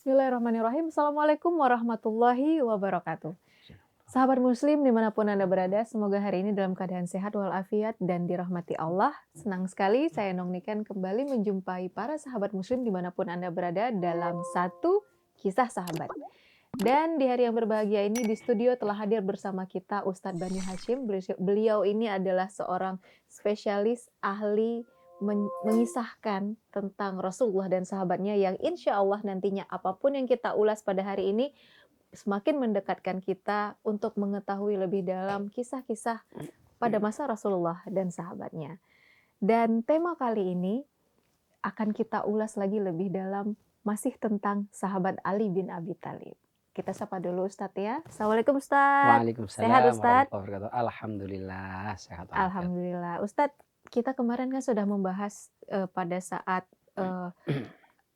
Bismillahirrahmanirrahim. Assalamualaikum warahmatullahi wabarakatuh. Sahabat muslim dimanapun Anda berada, semoga hari ini dalam keadaan sehat walafiat dan dirahmati Allah. Senang sekali saya Nong Niken kembali menjumpai para sahabat muslim dimanapun Anda berada dalam satu kisah sahabat. Dan di hari yang berbahagia ini di studio telah hadir bersama kita Ustadz Bani Hashim. Beliau ini adalah seorang spesialis ahli mengisahkan tentang Rasulullah dan sahabatnya yang insya Allah nantinya apapun yang kita ulas pada hari ini semakin mendekatkan kita untuk mengetahui lebih dalam kisah-kisah pada masa Rasulullah dan sahabatnya. Dan tema kali ini akan kita ulas lagi lebih dalam masih tentang sahabat Ali bin Abi Thalib. Kita sapa dulu Ustadz ya. Assalamualaikum Ustadz. Sehat Waalaikumsalam Ustadz? warahmatullahi wabarakatuh. Alhamdulillah sehat walafiat. Alhamdulillah. Ustadz, kita kemarin kan sudah membahas pada saat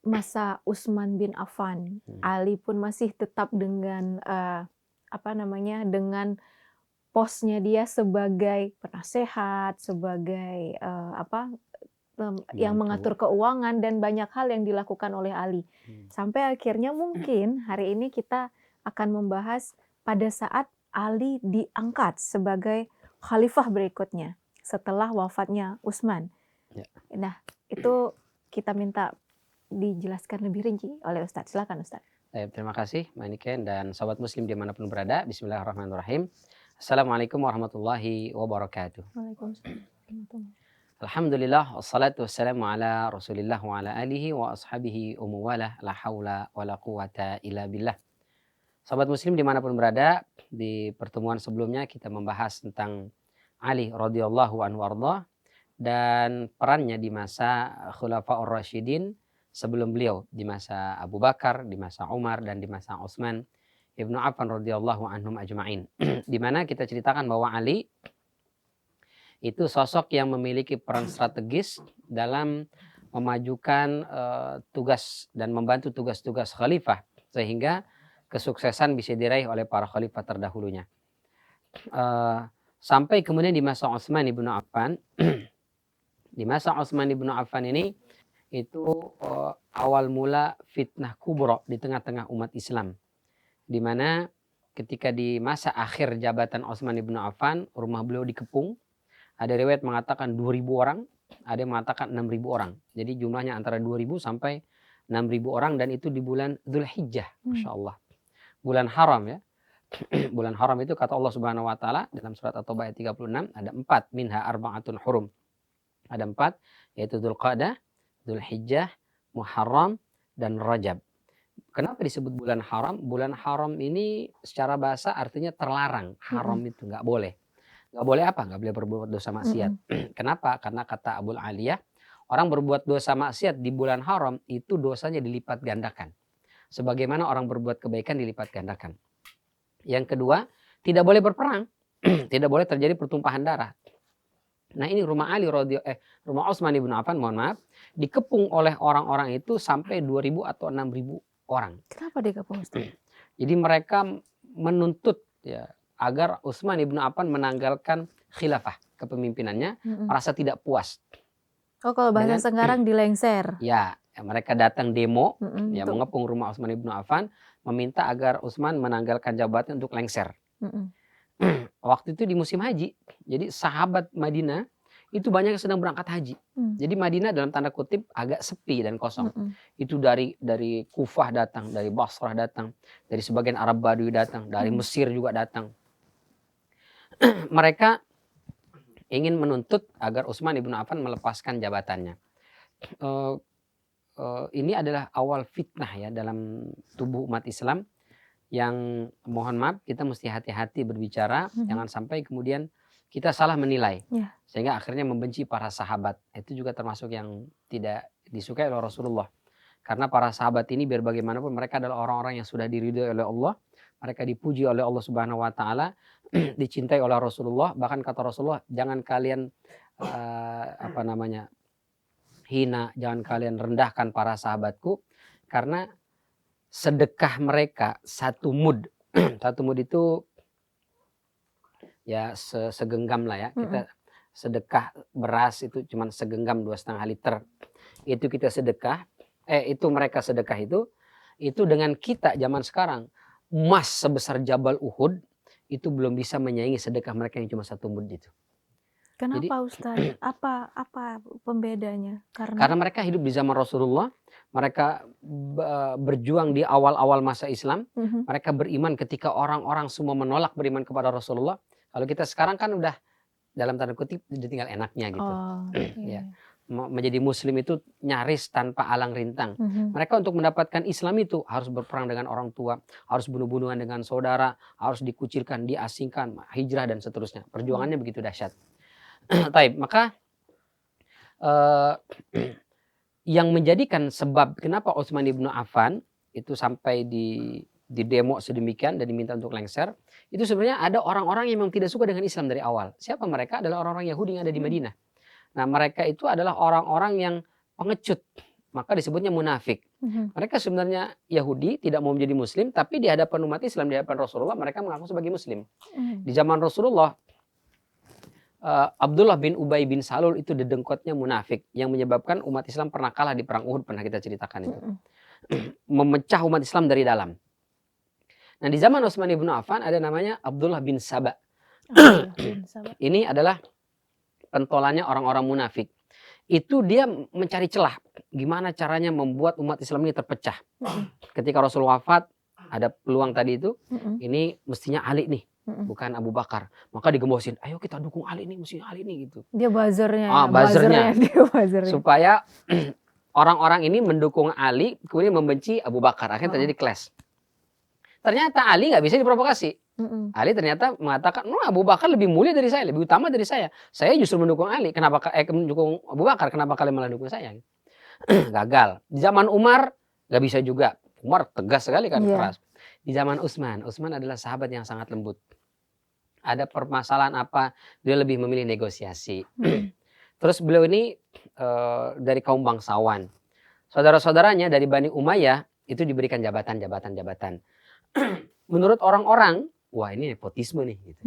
masa Utsman bin Affan. Ali pun masih tetap dengan dengan posnya dia sebagai penasehat, sebagai yang mengatur keuangan dan banyak hal yang dilakukan oleh Ali. Sampai akhirnya mungkin hari ini kita akan membahas pada saat Ali diangkat sebagai khalifah berikutnya setelah wafatnya Utsman. Ya. Nah, itu kita minta dijelaskan lebih rinci oleh Ustadz. Silakan Ustadz. Terima kasih Mbak Niken dan sahabat muslim dimanapun berada. Bismillahirrahmanirrahim. Assalamualaikum warahmatullahi wabarakatuh. Waalaikumsalam. Alhamdulillah wassalatu wassalamu ala Rasulillah wa ala alihi wa ashabihi umuwalah la haula wa la quwata illa billah. Sahabat muslim dimanapun berada, di pertemuan sebelumnya kita membahas tentang Ali radhiyallahu anhu arda dan perannya di masa Khulafaur Rasyidin sebelum beliau, di masa Abu Bakar, di masa Umar dan di masa Utsman Ibnu Affan radhiyallahu anhum ajma'in. Di mana kita ceritakan bahwa Ali itu sosok yang memiliki peran strategis dalam memajukan tugas dan membantu tugas-tugas khalifah sehingga kesuksesan bisa diraih oleh para khalifah terdahulunya. Sampai kemudian di masa Utsman ibnu Affan, di masa Utsman ibnu Affan ini itu awal mula fitnah kubro di tengah-tengah umat Islam, di mana ketika di masa akhir jabatan Utsman ibnu Affan, rumah beliau dikepung. Ada riwayat mengatakan 2.000 orang, ada yang mengatakan 6.000 orang. Jadi jumlahnya antara 2.000 sampai 6.000 orang dan itu di bulan Dzulhijjah, Masya Allah. Bulan haram ya. Bulan haram itu kata Allah Subhanahu wa taala dalam surat At-Taubah ayat 36 ada 4 minha arba'atun hurum. Ada 4 yaitu Dzulqa'dah, Dzulhijjah, Muharram dan Rajab. Kenapa disebut bulan haram? Bulan haram ini secara bahasa artinya terlarang. Haram itu nggak boleh. Nggak boleh apa? Nggak boleh berbuat dosa maksiat. Kenapa? Karena kata Abul Aliyah, orang berbuat dosa maksiat di bulan haram itu dosanya dilipat gandakan. Sebagaimana orang berbuat kebaikan dilipat gandakan. Yang kedua, tidak boleh berperang. Tidak boleh terjadi pertumpahan darah. Nah ini rumah rumah Utsman ibnu Affan, mohon maaf, dikepung oleh orang-orang itu sampai 2.000 atau 6.000 orang. Kenapa dikepung Ustaz? Jadi mereka menuntut ya agar Utsman ibnu Affan menanggalkan khilafah kepemimpinannya, merasa tidak puas. Oh, kalau bahasa sekarang dilengser. Ya, mereka datang demo, ya mengepung rumah Utsman ibnu Affan, meminta agar Utsman menanggalkan jabatan untuk lengser. Waktu itu di musim haji, jadi sahabat Madinah itu banyak yang sedang berangkat haji. Jadi Madinah dalam tanda kutip agak sepi dan kosong. Itu dari Kufah datang, dari Basrah datang, dari sebagian Arab Badui datang, dari Mesir juga datang. Mereka ingin menuntut agar Utsman ibnu Affan melepaskan jabatannya. Ini adalah awal fitnah ya dalam tubuh umat Islam yang mohon maaf kita mesti hati-hati berbicara, jangan sampai kemudian kita salah menilai sehingga akhirnya membenci para sahabat. Itu juga termasuk yang tidak disukai oleh Rasulullah, karena para sahabat ini biar bagaimanapun mereka adalah orang-orang yang sudah diridhoi oleh Allah, mereka dipuji oleh Allah Subhanahu wa taala, dicintai oleh Rasulullah. Bahkan kata Rasulullah, jangan kalian hina, jangan kalian rendahkan para sahabatku, karena sedekah mereka satu mud. Satu mud itu ya segenggam lah ya. Kita sedekah beras itu cuma segenggam 2,5 liter. Itu kita sedekah, itu mereka sedekah itu itu dengan kita zaman sekarang, emas sebesar Jabal Uhud itu belum bisa menyaingi sedekah mereka yang cuma 1 mud itu. Jadi Kenapa Ustadz? Apa pembedanya? karena Karena mereka hidup di zaman Rasulullah, mereka berjuang di awal-awal masa Islam, Mhm. mereka beriman ketika orang-orang semua menolak beriman kepada Rasulullah. Kalau kita sekarang kan udah dalam tanda kutip udah tinggal enaknya gitu. Oh, Ya, iya. menjadi muslim itu nyaris tanpa alang rintang. Mhm. Mereka untuk mendapatkan Islam itu harus berperang dengan orang tua, harus bunuh-bunuhan dengan saudara, harus dikucilkan, diasingkan, hijrah dan seterusnya. Oh. Perjuangannya begitu dahsyat. Taib, maka eh, yang menjadikan sebab kenapa Utsman ibnu Affan itu sampai di demo sedemikian dan diminta untuk lengser, itu sebenarnya ada orang-orang yang memang tidak suka dengan Islam dari awal. Siapa mereka? Adalah orang-orang Yahudi yang ada di Madinah. Nah, mereka itu adalah orang-orang yang pengecut, maka disebutnya munafik. Mhm. Mereka sebenarnya Yahudi, tidak mau menjadi Muslim, tapi di hadapan umat Islam, di hadapan Rasulullah, mereka mengaku sebagai Muslim. Di zaman Rasulullah, Abdullah bin Ubay bin Salul itu dedengkotnya munafik, yang menyebabkan umat Islam pernah kalah di perang Uhud, pernah kita ceritakan itu. Mhm. Memecah umat Islam dari dalam. Nah, di zaman Utsman ibnu Affan ada namanya Abdullah bin Saba. Abdullah bin Saba. Ini adalah pentolannya orang-orang munafik. Itu dia mencari celah, gimana caranya membuat umat Islam ini terpecah. Ketika Rasul wafat, ada peluang tadi itu, ini mestinya Ali nih, bukan Abu Bakar. Maka digembosin, ayo kita dukung Ali nih, mestinya Ali nih gitu. Dia buzzernya, Buzzernya. dia buzzernya. Supaya orang-orang ini mendukung Ali, kemudian membenci Abu Bakar. Akhirnya terjadi clash. Ternyata Ali nggak bisa diprovokasi. Ali ternyata mengatakan, no, Abu Bakar lebih mulia dari saya, lebih utama dari saya. Saya justru mendukung Ali. Kenapa mendukung Abu Bakar? Kenapa kalian malah dukung saya? Gagal. Di zaman Umar nggak bisa juga. Umar tegas sekali kan, keras. Di zaman Utsman adalah sahabat yang sangat lembut. Ada permasalahan apa, dia lebih memilih negosiasi. Terus beliau ini dari kaum bangsawan. Saudara-saudaranya dari Bani Umayyah itu diberikan jabatan. Menurut orang-orang, wah ini nepotisme nih. Gitu.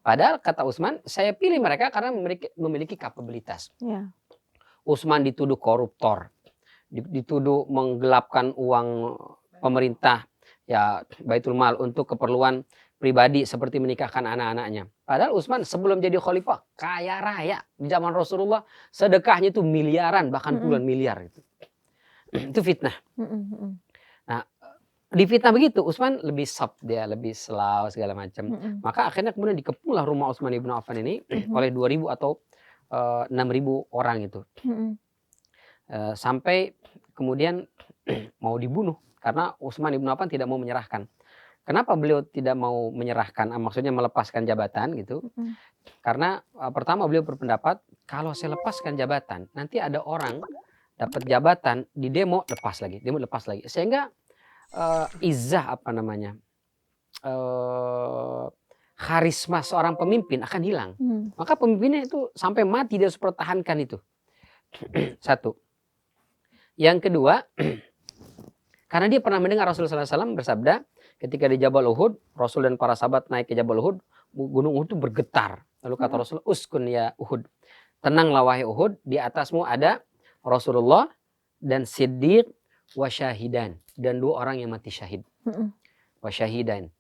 Padahal kata Utsman, saya pilih mereka karena memiliki kapabilitas. Utsman dituduh koruptor, dituduh menggelapkan uang pemerintah, ya Baitul Mal untuk keperluan pribadi seperti menikahkan anak-anaknya. Padahal Utsman sebelum jadi khalifah kaya raya. Di zaman Rasulullah sedekahnya itu miliaran, bahkan puluhan miliar. Itu fitnah. Nah, di fitnah begitu, Utsman lebih soft, dia lebih slow segala macam. Maka akhirnya kemudian dikepunglah rumah Utsman ibnu Affan ini oleh 2.000 atau 6.000 orang itu. Sampai kemudian mau dibunuh karena Utsman ibnu Affan tidak mau menyerahkan. Kenapa beliau tidak mau menyerahkan? Maksudnya melepaskan jabatan gitu. Karena pertama beliau berpendapat kalau saya lepaskan jabatan, nanti ada orang dapat jabatan di demo lepas lagi, sehingga izzah karisma seorang pemimpin akan hilang. Maka pemimpinnya itu sampai mati dia harus pertahankan itu. Satu. Yang kedua, karena dia pernah mendengar Rasulullah SAW bersabda ketika di Jabal Uhud, Rasul dan para sahabat naik ke Jabal Uhud, gunung Uhud itu bergetar. Lalu kata Rasulullah, uskun ya Uhud, tenanglah wahai Uhud, di atasmu ada Rasulullah dan Siddiq wa syahidan, dan 2 orang yang mati syahid. Wa syahidan.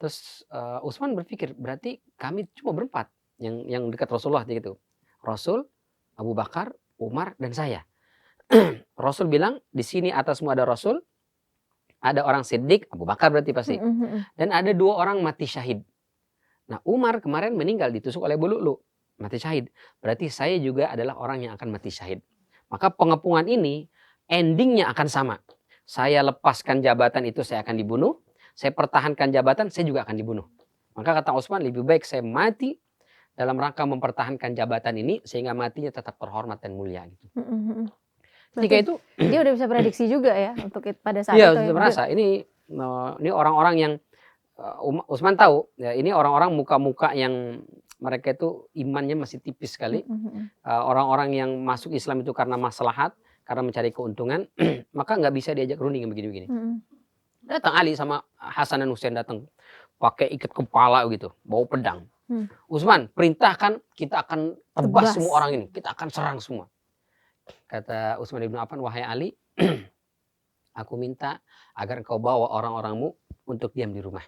Terus Utsman berpikir, berarti kami cuma berempat yang dekat Rasulullah gitu. Rasul, Abu Bakar, Umar, dan saya. Rasul bilang, di sini atasmu ada Rasul, ada orang Siddiq, Abu Bakar berarti pasti, dan ada 2 orang mati syahid. Nah, Umar kemarin meninggal ditusuk oleh Bululu, mati syahid. Berarti saya juga adalah orang yang akan mati syahid. Maka pengepungan ini endingnya akan sama. Saya lepaskan jabatan itu, saya akan dibunuh. Saya pertahankan jabatan, saya juga akan dibunuh. Maka kata Utsman, lebih baik saya mati dalam rangka mempertahankan jabatan ini sehingga matinya tetap terhormat dan mulia. Gitu. Ketika itu dia udah bisa prediksi juga ya untuk pada saat iya, itu. Iya, merasa ini orang-orang yang Utsman tahu ya, ini orang-orang muka-muka yang mereka itu imannya masih tipis sekali. Orang-orang yang masuk Islam itu karena maslahat, karena mencari keuntungan, maka nggak bisa diajak runding begini-begini. Datang Ali sama Hasan dan Husain datang pakai ikat kepala gitu, bawa pedang. Utsman perintahkan, kita akan tebas semua orang ini, kita akan serang semua. Kata Utsman ibnu Affan, wahai Ali, aku minta agar engkau bawa orang-orangmu untuk diam di rumah.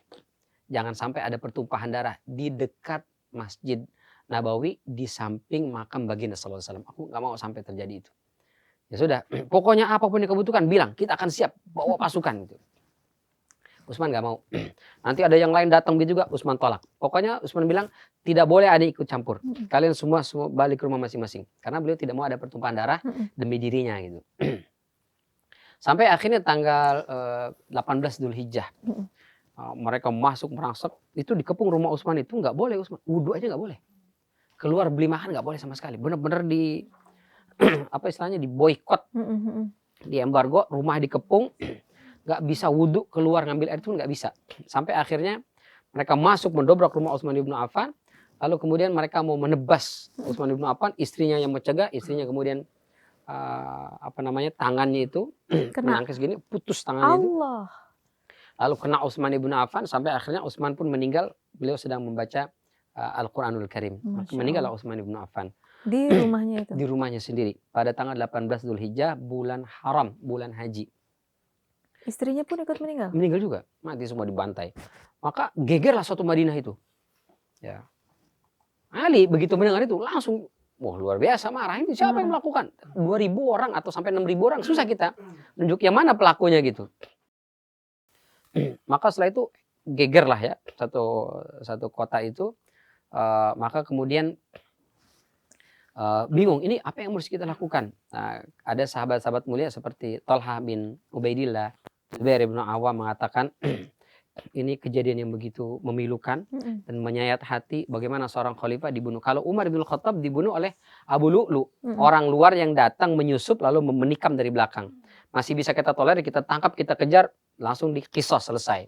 Jangan sampai ada pertumpahan darah di dekat Masjid Nabawi di samping makam baginda sallallahu alaihi wasallam. Aku nggak mau sampai terjadi itu. Ya sudah, pokoknya apapun yang kebutuhkan bilang, kita akan siap bawa pasukan gitu. Utsman nggak mau. Nanti ada yang lain datang gitu juga, Utsman tolak. Pokoknya Utsman bilang tidak boleh ada ikut campur. Kalian semua balik ke rumah masing-masing. Karena beliau tidak mau ada pertumpahan darah demi dirinya gitu. Sampai akhirnya tanggal 18 Dzulhijjah. Mereka masuk merangsek, itu dikepung rumah Utsman itu nggak boleh Utsman. Wudhu aja nggak boleh. Keluar beli makan nggak boleh sama sekali. Benar-benar di apa istilahnya di boykot, di embargo, rumah dikepung, nggak bisa wudhu, keluar ngambil air itu nggak bisa. Sampai akhirnya mereka masuk mendobrak rumah Utsman ibnu Affan, lalu kemudian mereka mau menebas Utsman ibnu Affan, istrinya yang mencegah, istrinya kemudian tangannya itu menangkis gini, putus tangannya itu. Lalu kena Utsman ibnu Affan sampai akhirnya Utsman pun meninggal. Beliau sedang membaca Al-Quranul Karim. Meninggallah Utsman ibnu Affan. Di rumahnya itu? Di rumahnya sendiri. Pada tanggal 18 Dzulhijjah, bulan haram, bulan haji. Istrinya pun ikut meninggal? Meninggal juga. Mati semua dibantai. Maka gegerlah satu Madinah itu. Ya. Ali begitu mendengar itu langsung, wah luar biasa marah. Ini siapa yang melakukan? 2.000 orang atau sampai 6.000 orang. Susah kita menunjuk yang mana pelakunya gitu. Maka setelah itu gegerlah ya satu kota itu. Maka kemudian bingung ini apa yang harus kita lakukan. Nah, ada sahabat-sahabat mulia seperti Thalha bin Ubaidillah, Zubair bin Awam mengatakan ini kejadian yang begitu memilukan dan menyayat hati. Bagaimana seorang khalifah dibunuh. Kalau Umar bin Khattab dibunuh oleh Abu Lu'lu, orang luar yang datang menyusup lalu menikam dari belakang. Masih bisa kita tolerir, kita tangkap, kita kejar, langsung dikisos, selesai.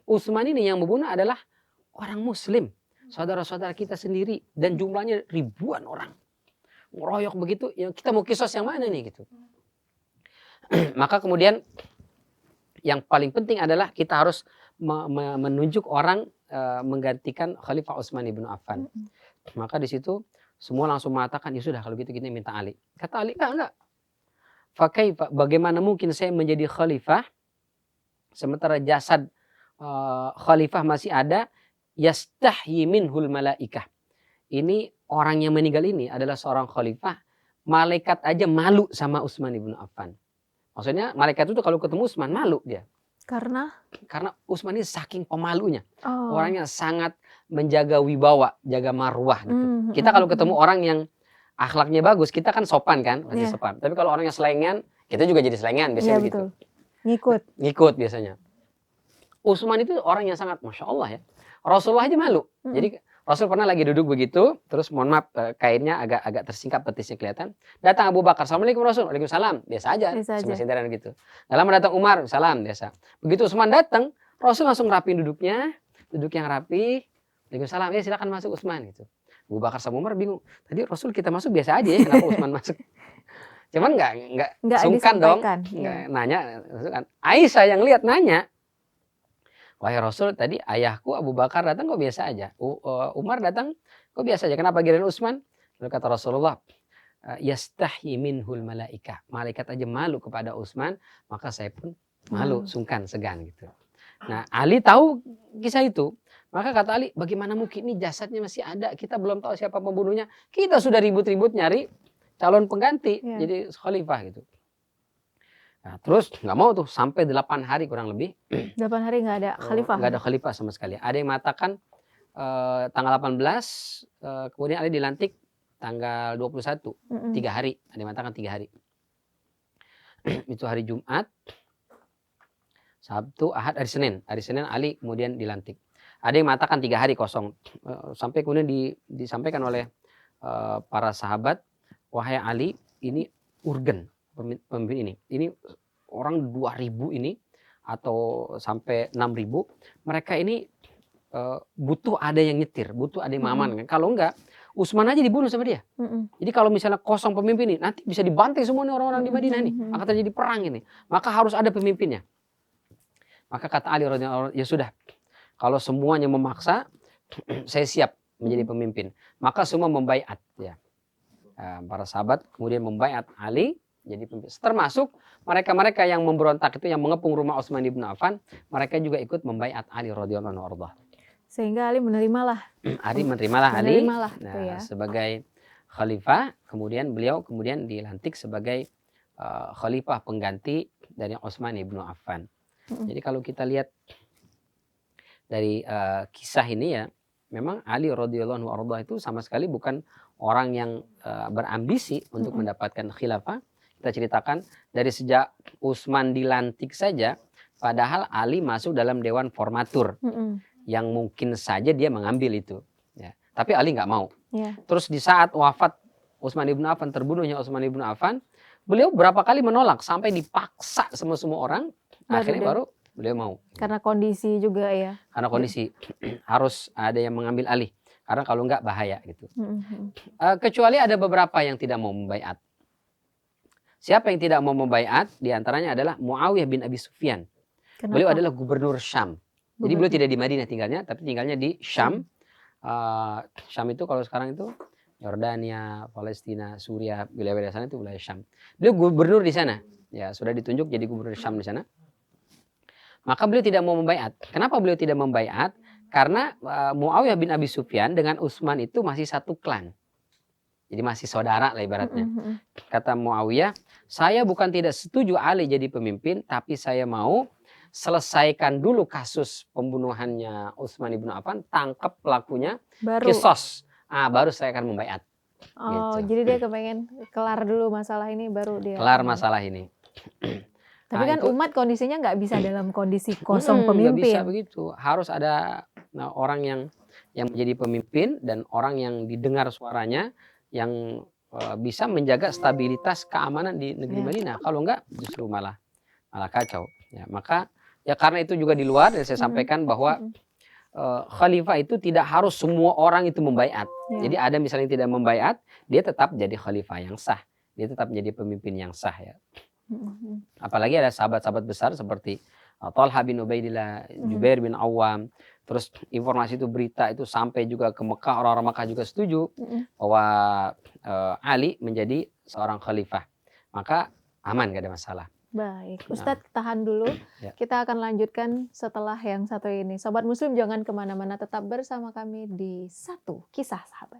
Utsman ini yang membunuh adalah orang muslim, saudara-saudara kita sendiri, dan jumlahnya ribuan orang. Ngeroyok begitu, ya kita mau kisos yang mana nih gitu. Maka kemudian yang paling penting adalah kita harus menunjuk orang menggantikan Khalifah Utsman ibnu Affan. Maka di situ semua langsung mengatakan, ya sudah kalau gitu kita minta Ali. Kata Ali, enggak. Bagaimana mungkin saya menjadi khalifah sementara jasad khalifah masih ada, yastahyi minhul malaikah. Ini orang yang meninggal ini adalah seorang khalifah, malaikat aja malu sama Utsman ibnu Affan. Maksudnya malaikat itu kalau ketemu Utsman malu dia. Karena Utsman ini saking pemalunya. Orangnya sangat menjaga wibawa, jaga marwah gitu. Kita kalau ketemu orang yang akhlaknya bagus, kita kan sopan kan, pasti sopan. Tapi kalau orangnya selengean, kita juga jadi selengean biasanya begitu. Ngikut biasanya. Utsman itu orang yang sangat Masya Allah ya. Rasulullah aja malu. Jadi Rasul pernah lagi duduk begitu, terus mohon maaf kainnya agak tersingkap, betisnya kelihatan. Datang Abu Bakar, Assalamualaikum Rasul, Waalaikumsalam, biasa aja, cuma sindiran gitu. Dalam datang Umar, salam biasa. Begitu Utsman datang, Rasul langsung rapiin duduknya, duduk yang rapi. Waalaikumsalam, ya silakan masuk Utsman gitu. Abu Bakar sama Umar bingung. Tadi Rasul kita masuk biasa aja ya, kenapa Utsman masuk? Cuman nggak sungkan dong, nanya. Aisyah yang lihat nanya. Wahai Rasul, tadi ayahku Abu Bakar datang kok biasa aja. Umar datang kok biasa aja. Kenapa giliran Utsman? Lalu kata Rasulullah, yastahyi minhul malaikah. Malaikat aja malu kepada Utsman, maka saya pun malu, sungkan, segan gitu. Nah, Ali tahu kisah itu. Maka kata Ali, bagaimana mungkin ini jasadnya masih ada, kita belum tahu siapa pembunuhnya. Kita sudah ribut-ribut nyari calon pengganti jadi khalifah gitu. Nah, terus nggak mau tuh sampai 8 hari kurang lebih. 8 hari nggak ada khalifah? Nggak ada khalifah sama sekali. Ada yang mengatakan tanggal 18, kemudian Ali dilantik tanggal 21, 3 hari. Ada yang mengatakan 3 hari. Itu hari Jumat, Sabtu, Ahad, hari Senin. Hari Senin Ali kemudian dilantik. Ada yang mengatakan 3 hari kosong. Sampai kemudian disampaikan oleh para sahabat, wahai Ali, ini urgen. Pemimpin ini. Ini orang 2.000 ini atau sampai 6.000, mereka ini butuh ada yang nyetir, butuh ada yang mengamankan. Kalau enggak, Utsman aja dibunuh sama dia. Jadi kalau misalnya kosong pemimpin ini, nanti bisa dibantai semua orang-orang di Madinah ini. Akan terjadi perang ini. Maka harus ada pemimpinnya. Maka kata Ali radhiyallahu anhu, ya sudah. Kalau semuanya memaksa, saya siap menjadi pemimpin. Maka semua membaiat ya. Para sahabat kemudian membaiat Ali jadi pemimpin. Termasuk mereka-mereka yang memberontak itu, yang mengepung rumah Utsman bin Affan, mereka juga ikut membaiat Ali radhiyallahu anhu. Sehingga Ali menerimalah. Ali menerimalah Ali Itu ya. sebagai khalifah, kemudian beliau dilantik sebagai khalifah pengganti dari Utsman bin Affan. Jadi kalau kita lihat dari kisah ini ya, memang Ali radhiyallahu anhu itu sama sekali bukan orang yang berambisi untuk mendapatkan khilafah. Kita ceritakan dari sejak Utsman dilantik saja, padahal Ali masuk dalam dewan formatur yang mungkin saja dia mengambil itu. Ya. Tapi Ali nggak mau. Yeah. Terus di saat wafat Utsman bin Affan, terbunuhnya Utsman bin Affan, beliau berapa kali menolak sampai dipaksa sama semua orang, akhirnya baru beliau mau. Karena kondisi juga ya. Karena kondisi harus ada yang mengambil alih. Karena kalau enggak bahaya gitu. Kecuali ada beberapa yang tidak mau membaiat. Siapa yang tidak mau membaiat? Di antaranya adalah Muawiyah bin Abi Sufyan. Kenapa? Beliau adalah gubernur Syam. Jadi beliau tidak di Madinah tinggalnya, tapi tinggalnya di Syam. Syam itu kalau sekarang itu Yordania, Palestina, Suriah, wilayah-wilayah sana itu wilayah Syam. Beliau gubernur di sana. Ya, sudah ditunjuk jadi gubernur Syam di sana. Maka beliau tidak mau membaiat. Kenapa beliau tidak membaiat? Karena Muawiyah bin Abi Sufyan dengan Utsman itu masih satu klan. Jadi masih saudara lah ibaratnya. Kata Muawiyah, saya bukan tidak setuju Ali jadi pemimpin, tapi saya mau selesaikan dulu kasus pembunuhannya Utsman bin Affan, tangkap pelakunya, kisos. Baru saya akan membaiat. Oh, gitu. Jadi dia kepengen kelar dulu masalah ini, baru dia kelar masalah ini. Tapi kan itu, umat kondisinya nggak bisa dalam kondisi kosong pemimpin. Nggak bisa begitu. Harus ada orang yang menjadi pemimpin dan orang yang didengar suaranya, yang bisa menjaga stabilitas keamanan di negeri Madinah. Kalau enggak justru malah kacau. Ya, maka ya karena itu juga di luar saya sampaikan bahwa khalifah itu tidak harus semua orang itu membaiat. Jadi ada misalnya yang tidak membaiat, dia tetap jadi khalifah yang sah. Dia tetap menjadi pemimpin yang sah ya. Apalagi ada sahabat-sahabat besar seperti Talha bin Ubaidillah, Jubair bin Awam. Terus informasi itu, berita itu sampai juga ke Mekah, orang-orang Mekah juga setuju bahwa Ali menjadi seorang khalifah. Maka aman, gak ada masalah. Baik, Ustadz tahan dulu. Kita akan lanjutkan setelah yang satu ini. Sobat Muslim jangan kemana-mana, tetap bersama kami di Satu Kisah Sahabat.